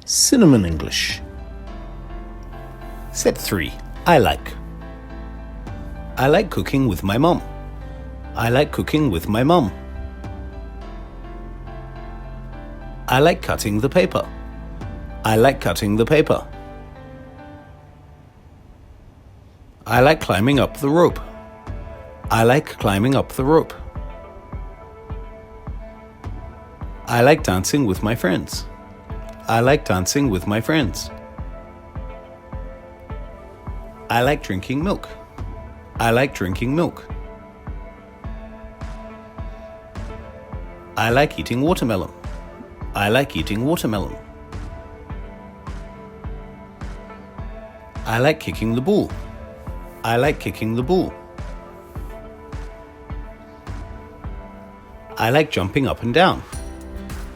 Cinnamon English. Set 3. I like. I like cooking with my mom. I like cooking with my mom. I like cutting the paper. I like cutting the paper. I like climbing up the rope. I like climbing up the rope. I like dancing with my friends. I like dancing with my friends. I like drinking milk. I like drinking milk. I like eating watermelon. I like eating watermelon. I like kicking the ball. I like kicking the ball. I like jumping up and down.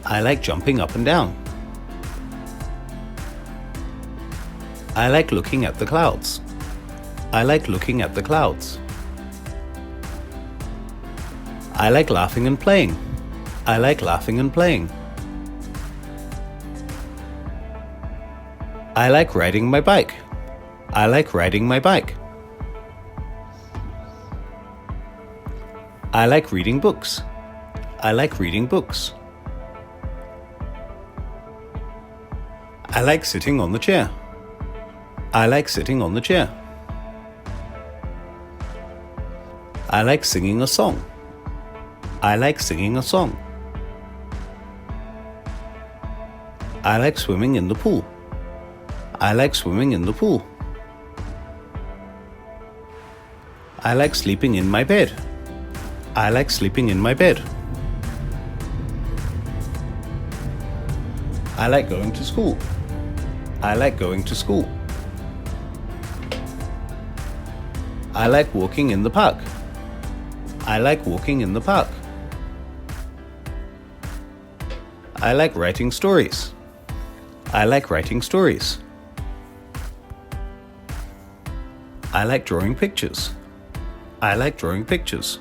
I like jumping up and down. I like looking at the clouds. I like looking at the clouds. I like laughing and playing. I like laughing and playing. I like riding my bike. I like riding my bike. I like reading books. I like reading books. I like sitting on the chair. I like sitting on the chair. I like singing a song. I like singing a song. I like swimming in the pool. I like swimming in the pool. I like sleeping in my bed. I like sleeping in my bed. I like going to school. I like going to school. I like walking in the park. I like walking in the park. I like writing stories. I like writing stories. I like drawing pictures. I like drawing pictures.